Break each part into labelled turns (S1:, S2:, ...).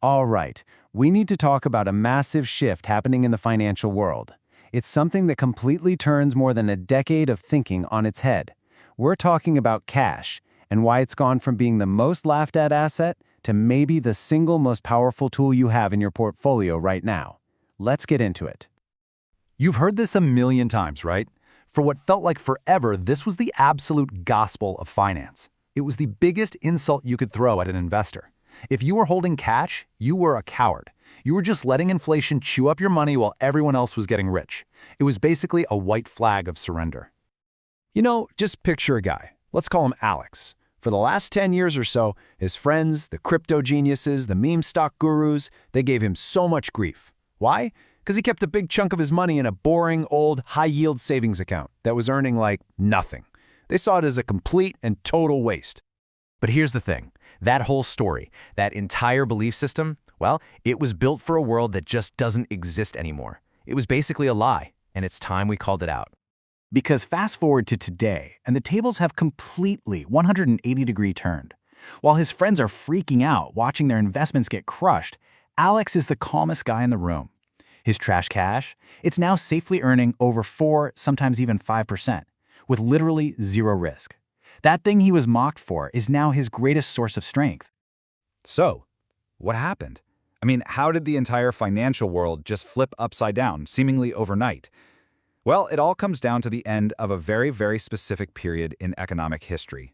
S1: All right, we need to talk about a massive shift happening in the financial world. It's something that completely turns more than a decade of thinking on its head. We're talking about cash and why it's gone from being the most laughed at asset to maybe the single most powerful tool you have in your portfolio right now. Let's get into it.
S2: You've heard this a million times, right? For what felt like forever, this was the absolute gospel of finance. It was the biggest insult you could throw at an investor. If you were holding cash, you were a coward. You were just letting inflation chew up your money while everyone else was getting rich. It was basically a white flag of surrender.
S3: Just picture a guy. Let's call him Alex. For the last 10 years or so, his friends, the crypto geniuses, the meme stock gurus, they gave him so much grief. Why? Because he kept a big chunk of his money in a boring, old, high-yield savings account that was earning like nothing. They saw it as a complete and total waste. But here's the thing. That whole story, that entire belief system, well, it was built for a world that just doesn't exist anymore. It was basically a lie, and it's time we called it out.
S2: Because fast forward to today, and the tables have completely 180-degree turned. While his friends are freaking out, watching their investments get crushed, Alex is the calmest guy in the room. His trash cash, it's now safely earning over 4, sometimes even 5%, with literally zero risk. That thing he was mocked for is now his greatest source of strength.
S4: So, what happened? How did the entire financial world just flip upside down, seemingly overnight? Well, it all comes down to the end of a very, very specific period in economic history.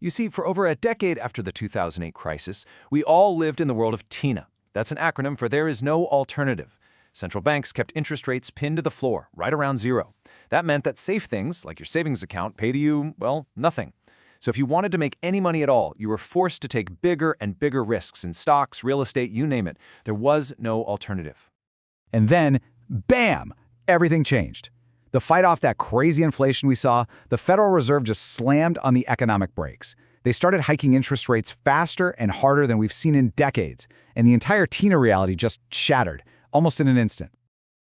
S3: You see, for over a decade after the 2008 crisis, we all lived in the world of TINA. That's an acronym for There Is No Alternative. Central banks kept interest rates pinned to the floor, right around zero. That meant that safe things, like your savings account, paid you, well, nothing. So if you wanted to make any money at all, you were forced to take bigger and bigger risks in stocks, real estate, you name it. There was no alternative.
S2: And then, bam, everything changed. To fight off that crazy inflation we saw, the Federal Reserve just slammed on the economic brakes. They started hiking interest rates faster and harder than we've seen in decades, and the entire TINA reality just shattered, almost in an instant.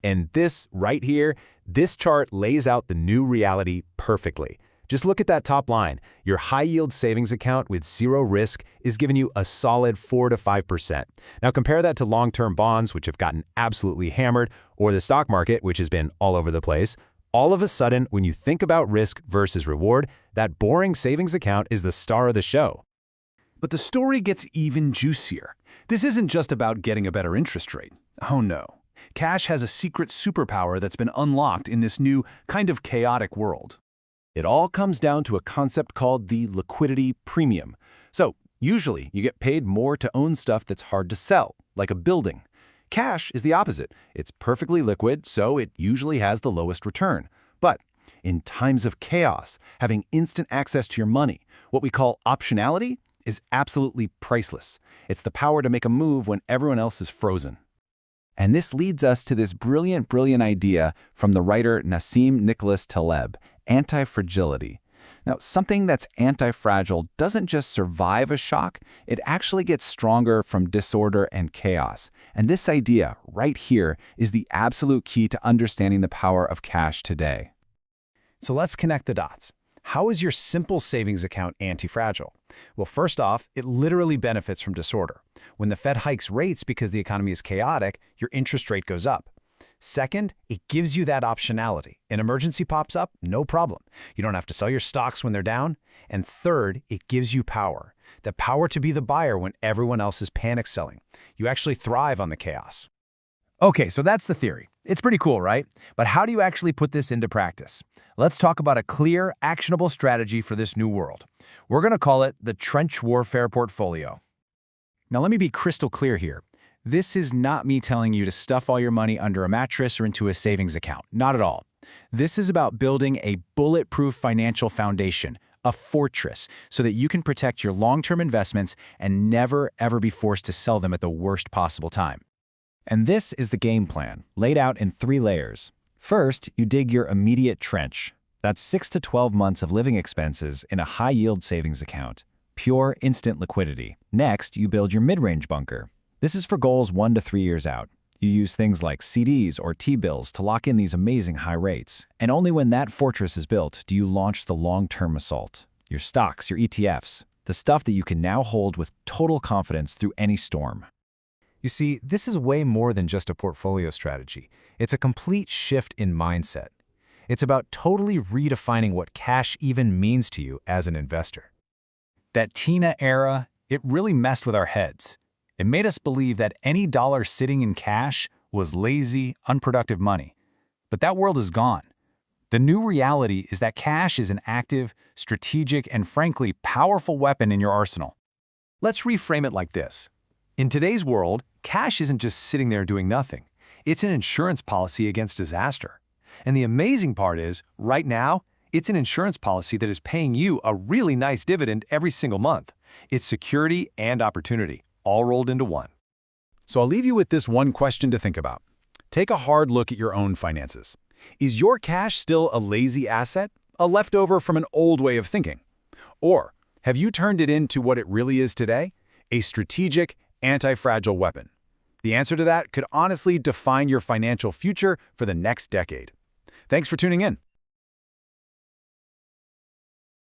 S3: And this right here, this chart lays out the new reality perfectly. Just look at that top line. Your high-yield savings account with zero risk is giving you a solid 4 to 5%. Now compare that to long-term bonds, which have gotten absolutely hammered, or the stock market, which has been all over the place. All of a sudden, when you think about risk versus reward, that boring savings account is the star of the show.
S1: But the story gets even juicier. This isn't just about getting a better interest rate. Oh no. Cash has a secret superpower that's been unlocked in this new, kind of chaotic world. It all comes down to a concept called the liquidity premium. So, usually, you get paid more to own stuff that's hard to sell, like a building. Cash is the opposite. It's perfectly liquid, so it usually has the lowest return. But in times of chaos, having instant access to your money, what we call optionality, is absolutely priceless. It's the power to make a move when everyone else is frozen. And this leads us to this brilliant idea from the writer Nassim Nicholas Taleb, anti-fragility. Now, something that's anti-fragile doesn't just survive a shock, it actually gets stronger from disorder and chaos. And this idea, right here, is the absolute key to understanding the power of cash today. So let's connect the dots. How is your simple savings account anti-fragile? Well, first off, it literally benefits from disorder. When the Fed hikes rates because the economy is chaotic, your interest rate goes up. Second, it gives you that optionality. An emergency pops up, no problem. You don't have to sell your stocks when they're down. And third, it gives you power. The power to be the buyer when everyone else is panic selling. You actually thrive on the chaos. Okay, so that's the theory. It's pretty cool, right? But how do you actually put this into practice? Let's talk about a clear, actionable strategy for this new world. We're going to call it the trench warfare portfolio. Now, let me be crystal clear here. This is not me telling you to stuff all your money under a mattress or into a savings account. Not at all. This is about building a bulletproof financial foundation, a fortress, so that you can protect your long-term investments and never, ever be forced to sell them at the worst possible time. And this is the game plan, laid out in 3 layers. First, you dig your immediate trench. That's 6 to 12 months of living expenses in a high-yield savings account. Pure, instant liquidity. Next, you build your mid-range bunker. This is for goals 1 to 3 years out. You use things like CDs or T-bills to lock in these amazing high rates. And only when that fortress is built do you launch the long-term assault. Your stocks, your ETFs, the stuff that you can now hold with total confidence through any storm.
S3: You see, this is way more than just a portfolio strategy. It's a complete shift in mindset. It's about totally redefining what cash even means to you as an investor.
S2: That Tina era, it really messed with our heads. It made us believe that any dollar sitting in cash was lazy, unproductive money. But that world is gone. The new reality is that cash is an active, strategic, and frankly, powerful weapon in your arsenal.
S1: Let's reframe it like this. In today's world, cash isn't just sitting there doing nothing. It's an insurance policy against disaster. And the amazing part is, right now, it's an insurance policy that is paying you a really nice dividend every single month. It's security and opportunity, all rolled into one.
S2: So I'll leave you with this one question to think about. Take a hard look at your own finances. Is your cash still a lazy asset, a leftover from an old way of thinking? Or have you turned it into what it really is today, a strategic, anti-fragile weapon? The answer to that could honestly define your financial future for the next decade. Thanks for tuning in.